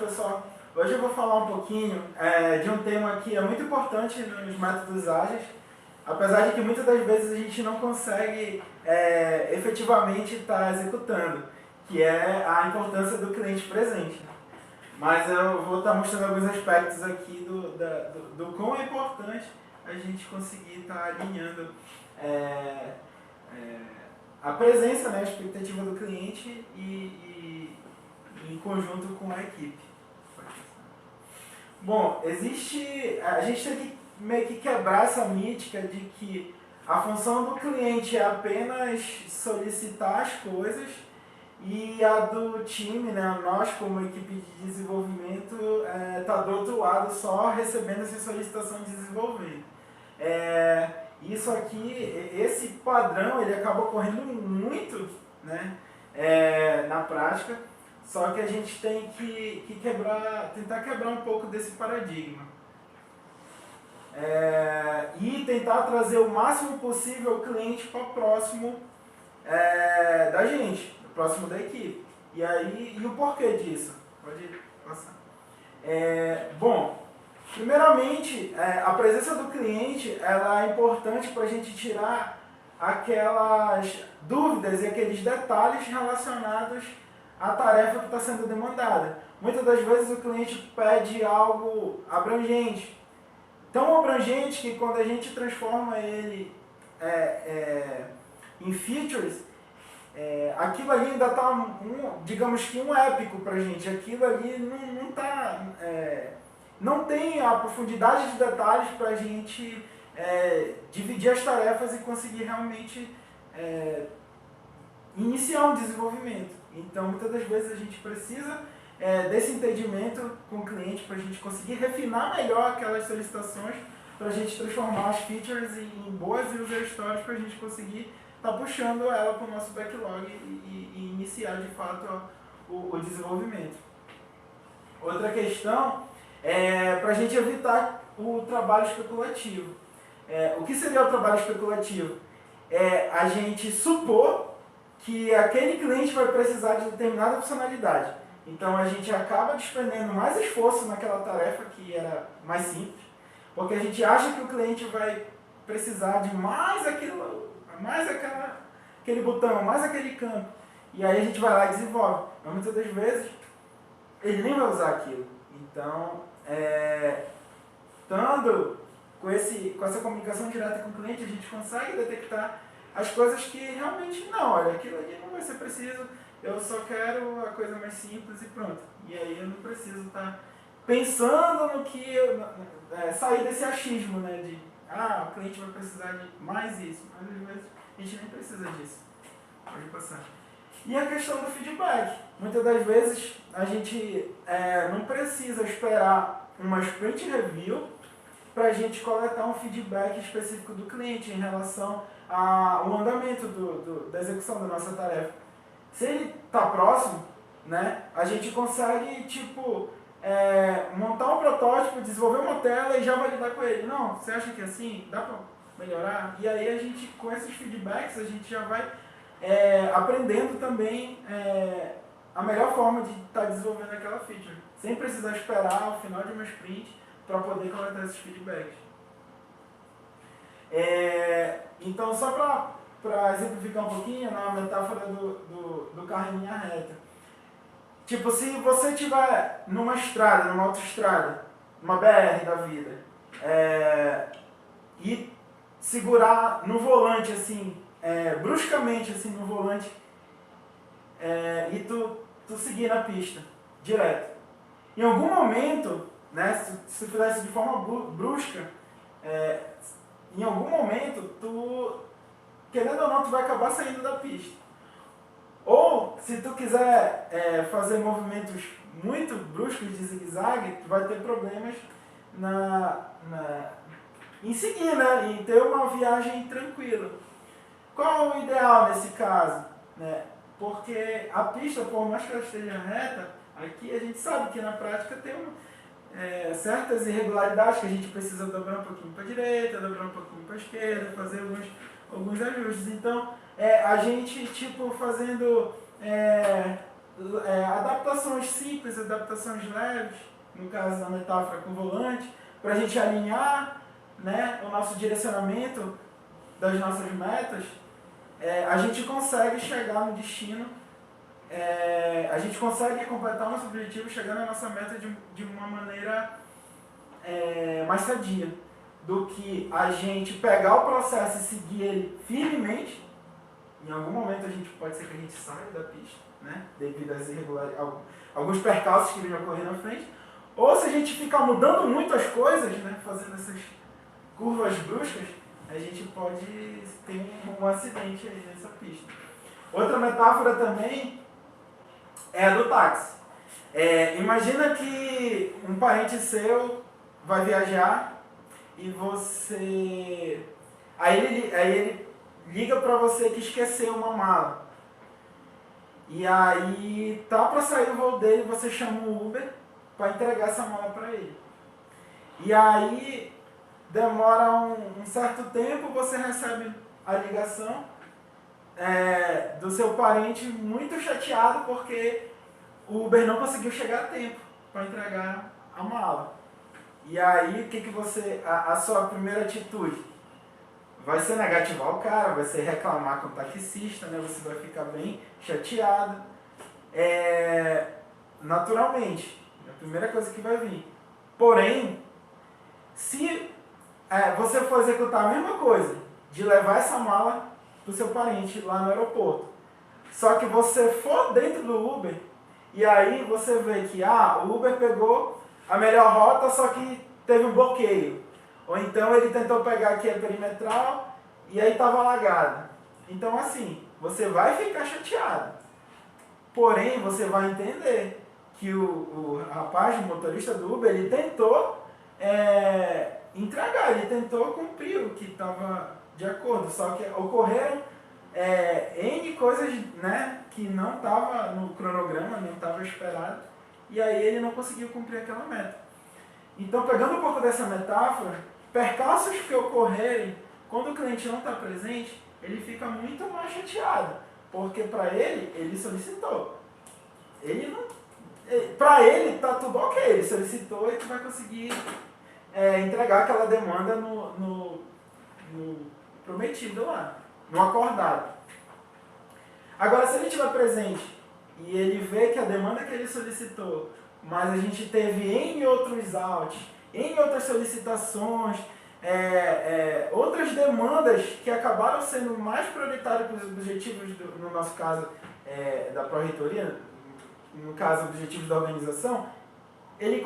pessoal. Hoje eu vou falar um pouquinho de um tema que é muito importante nos métodos ágeis, apesar de que muitas das vezes a gente não consegue efetivamente estar executando, que é a importância do cliente presente. Mas eu vou estar mostrando alguns aspectos aqui do quão é importante a gente conseguir estar alinhando a presença, né, a expectativa do cliente e em conjunto com a equipe. Bom, a gente tem que meio que quebrar essa mítica de que a função do cliente é apenas solicitar as coisas e a do time, né, nós como equipe de desenvolvimento, tá do outro lado só recebendo essa solicitação de desenvolver. Isso aqui, esse padrão, ele acaba ocorrendo muito, né, na prática, só que a gente tem que tentar quebrar um pouco desse paradigma. E tentar trazer o máximo possível o cliente para próximo da gente, próximo da equipe. E o porquê disso? Pode passar. Bom, primeiramente, a presença do cliente ela é importante para a gente tirar aquelas dúvidas e aqueles detalhes relacionados à tarefa que está sendo demandada. Muitas das vezes o cliente pede algo abrangente, tão abrangente que quando a gente transforma ele em features, aquilo ali ainda está, digamos que um épico para a gente. Aquilo ali não tem a profundidade de detalhes para a gente dividir as tarefas e conseguir realmente iniciar um desenvolvimento. Então, muitas das vezes a gente precisa desse entendimento com o cliente para a gente conseguir refinar melhor aquelas solicitações, para a gente transformar as features em boas user stories, para a gente conseguir estar puxando ela para o nosso backlog e iniciar de fato o desenvolvimento. Outra questão é para a gente evitar o trabalho especulativo. O que seria o trabalho especulativo? É a gente supor que aquele cliente vai precisar de determinada funcionalidade. Então a gente acaba despendendo mais esforço naquela tarefa que era mais simples, porque a gente acha que o cliente vai precisar de aquele botão, mais aquele campo. E aí a gente vai lá e desenvolve. Mas muitas das vezes ele nem vai usar aquilo. Então, estando com essa comunicação direta com o cliente, a gente consegue detectar as coisas que realmente não, olha, aquilo ali não vai ser preciso, eu só quero a coisa mais simples e pronto. E aí eu não preciso estar pensando no que sair desse achismo, né, de o cliente vai precisar de mais isso, mas às vezes a gente nem precisa disso. Pode passar. E a questão do feedback. Muitas das vezes a gente não precisa esperar uma sprint review para a gente coletar um feedback específico do cliente em relação ao andamento da execução da nossa tarefa. Se ele está próximo, né, a gente consegue montar um protótipo, desenvolver uma tela e já validar com ele. Não, você acha que assim dá para melhorar? E aí a gente, com esses feedbacks, a gente já vai aprendendo também a melhor forma de estar desenvolvendo aquela feature, sem precisar esperar o final de uma sprint para poder coletar esses feedbacks. Então, só para exemplificar um pouquinho, na metáfora do carro em linha reta. Tipo, se você estiver numa estrada, numa autoestrada, numa BR da vida, e segurar no volante, assim, bruscamente, assim, no volante, e tu seguir na pista, direto. Em algum momento, né, se tu fizesse de forma brusca, em algum momento, tu, querendo ou não, tu vai acabar saindo da pista. Ou, se tu quiser fazer movimentos muito bruscos de zigue-zague, tu vai ter problemas em seguir, né, em ter uma viagem tranquila. Qual é o ideal nesse caso? Né? Porque a pista, por mais que ela esteja reta, aqui a gente sabe que na prática tem certas irregularidades que a gente precisa dobrar um pouquinho para a direita, dobrar um pouquinho para a esquerda, fazer alguns ajustes. Então, a gente fazendo adaptações simples, adaptações leves, no caso da metáfora com o volante, para a gente alinhar, né, o nosso direcionamento das nossas metas, a gente consegue chegar no destino, a gente consegue completar o nosso objetivo chegando à nossa meta de uma maneira mais sadia do que a gente pegar o processo e seguir ele firmemente. Em algum momento pode ser que a gente saia da pista, né, devido às irregularidades, alguns percalços que vêm ocorrer na frente, ou se a gente ficar mudando muito as coisas, né, fazendo essas curvas bruscas, a gente pode ter um acidente aí nessa pista. Outra metáfora também é a do táxi. Imagina que um parente seu vai viajar e você... Aí ele liga para você que esqueceu uma mala. E aí tá para sair o voo dele, você chama o Uber para entregar essa mala para ele. E aí demora um certo tempo, você recebe a ligação do seu parente muito chateado porque o Uber não conseguiu chegar a tempo para entregar a mala. E aí o que você... A sua primeira atitude vai ser negativar o cara, vai ser reclamar com o taxista, né? Você vai ficar bem chateado. Naturalmente, é a primeira coisa que vai vir. Porém, se você for executar a mesma coisa, de levar essa mala para o seu parente lá no aeroporto, só que você for dentro do Uber, e aí você vê que o Uber pegou a melhor rota, só que teve um bloqueio. Ou então ele tentou pegar aqui a perimetral e aí estava alagado. Então assim, você vai ficar chateado. Porém, você vai entender que o rapaz, o motorista do Uber, ele tentou entregar, ele tentou cumprir o que estava de acordo. Só que ocorreram N coisas, né, que não estava no cronograma, não estava esperado. E aí ele não conseguiu cumprir aquela meta. Então, pegando um pouco dessa metáfora, percalços que ocorrerem quando o cliente não está presente, ele fica muito mais chateado, porque para ele solicitou. Para ele está tudo ok, ele solicitou e tu vai conseguir entregar aquela demanda no prometido lá, no acordado. Agora, se ele estiver presente e ele vê que a demanda que ele solicitou, mas a gente teve N outros outs, N outras solicitações, outras demandas que acabaram sendo mais prioritárias para os objetivos, no nosso caso, da Pró-Reitoria, no caso, objetivos da organização, ele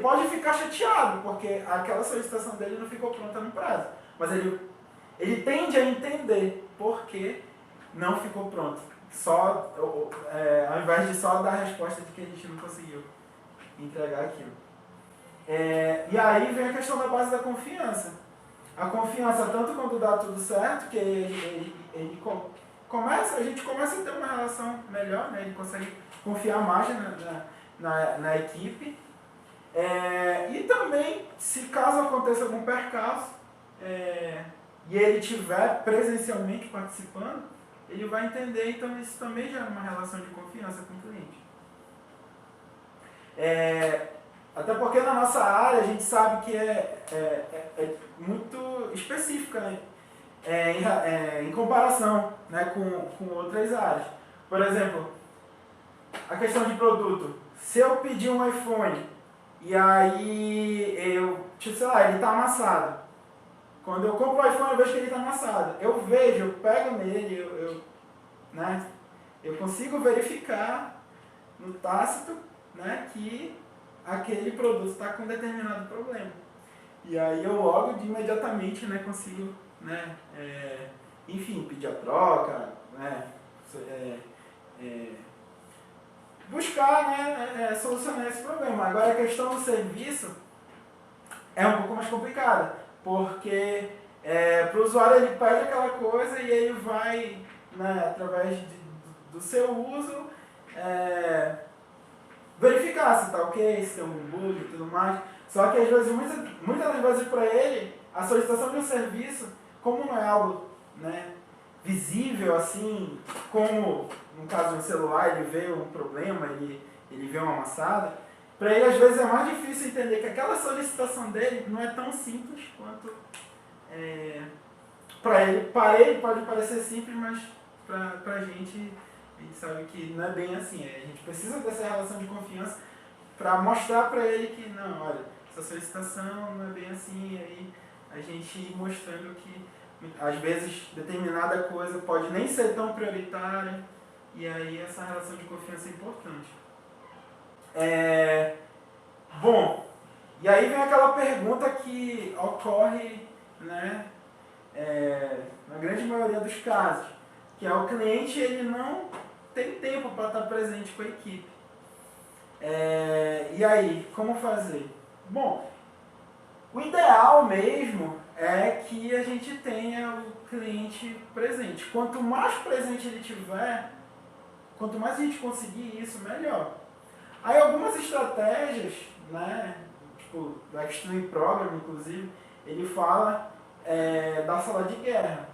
pode ficar chateado, porque aquela solicitação dele não ficou pronta no prazo. Mas ele tende a entender por que não ficou pronto. Ao invés de só dar a resposta de que a gente não conseguiu entregar aquilo. E aí vem a questão da base da confiança. A confiança, tanto quando dá tudo certo, que a gente começa a ter uma relação melhor, né? Ele consegue confiar mais na equipe. E também, se caso aconteça algum percalço, e ele estiver presencialmente participando, ele vai entender, então isso também gera uma relação de confiança com o cliente. Até porque na nossa área a gente sabe que é muito específica, né? Em comparação, né, com outras áreas. Por exemplo, a questão de produto. Se eu pedir um iPhone e aí ele está amassado. Quando eu compro o iPhone eu vejo que ele está amassado. Eu pego nele, eu consigo verificar no tácito, né, que aquele produto está com determinado problema. E aí eu logo imediatamente, né, consigo, né, enfim, pedir a troca, né, buscar, né, solucionar esse problema. Agora a questão do serviço é um pouco mais complicada, porque para o usuário ele pede aquela coisa e ele vai, né, através do seu uso, verificar se está ok, se tem um bug e tudo mais. Só que às vezes, muitas das vezes para ele, a solicitação de um serviço, como não é algo, né, visível, assim, como no caso de um celular, ele vê um problema, ele vê uma amassada, para ele às vezes é mais difícil entender que aquela solicitação dele não é tão simples quanto para ele pode parecer simples, mas para a gente sabe que não é bem assim. A gente precisa dessa relação de confiança para mostrar para ele que não, olha, essa solicitação não é bem assim, e aí a gente ir mostrando que às vezes determinada coisa pode nem ser tão prioritária, e aí essa relação de confiança é importante. Bom, e aí vem aquela pergunta que ocorre, né, na grande maioria dos casos, que é o cliente ele não tem tempo para estar presente com a equipe. E aí, como fazer? Bom, o ideal mesmo é que a gente tenha o cliente presente. Quanto mais presente ele tiver, quanto mais a gente conseguir isso, melhor. Aí algumas estratégias, né, tipo, do Extreme Program, inclusive, ele fala da sala de guerra.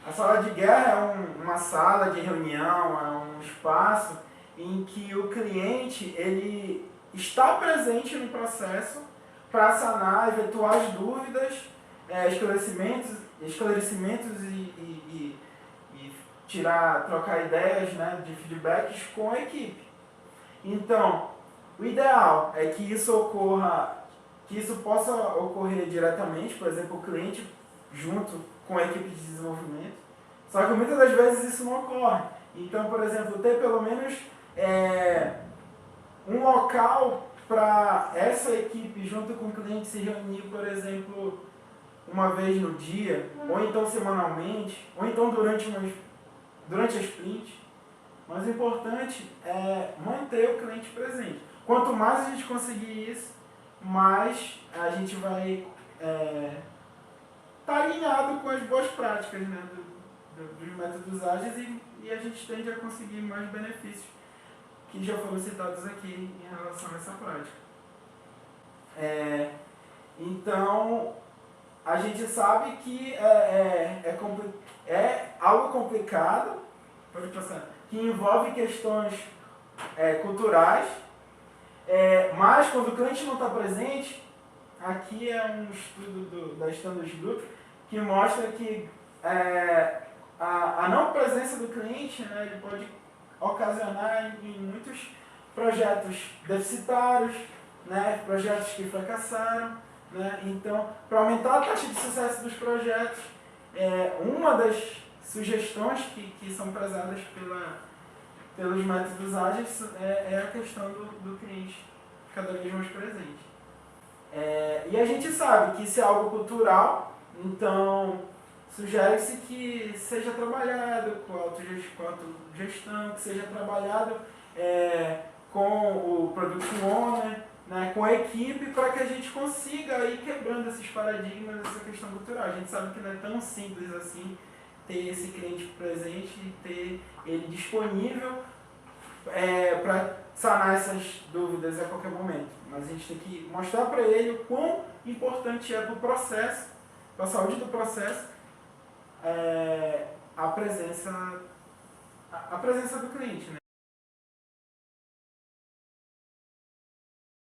A sala de guerra é uma sala de reunião, é um espaço em que o cliente ele está presente no processo para sanar eventuais dúvidas, esclarecimentos e trocar ideias, né, de feedbacks com a equipe. Então, o ideal é que isso possa ocorrer diretamente, por exemplo, o cliente junto com a equipe de desenvolvimento. Só que muitas das vezes isso não ocorre. Então, por exemplo, ter pelo menos um local para essa equipe junto com o cliente se reunir, por exemplo, uma vez no dia, ou então semanalmente, ou então durante a sprint. Mas o importante é manter o cliente presente. Quanto mais a gente conseguir isso, mais a gente vai estar alinhado com as boas práticas, né, dos métodos ágeis e a gente tende a conseguir mais benefícios que já foram citados aqui em relação a essa prática. Então, a gente sabe que é algo complicado, pode passar, que envolve questões culturais, mas quando o cliente não está presente, aqui é um estudo da Standard Group que mostra que a não presença do cliente, né, ele pode ocasionar em muitos projetos deficitários, né, projetos que fracassaram, né. Então, para aumentar a taxa de sucesso dos projetos, uma das sugestões que são prezadas pelos métodos ágeis é a questão do cliente cada vez mais presente. E a gente sabe que isso é algo cultural, então sugere-se que seja trabalhado com a autogestão, que seja trabalhado com o Product Owner, né, com a equipe, para que a gente consiga ir quebrando esses paradigmas, essa questão cultural. A gente sabe que não é tão simples assim ter esse cliente presente e ter ele disponível para sanar essas dúvidas a qualquer momento. Mas a gente tem que mostrar para ele o quão importante é para o processo, para a saúde do processo, a presença do cliente, né?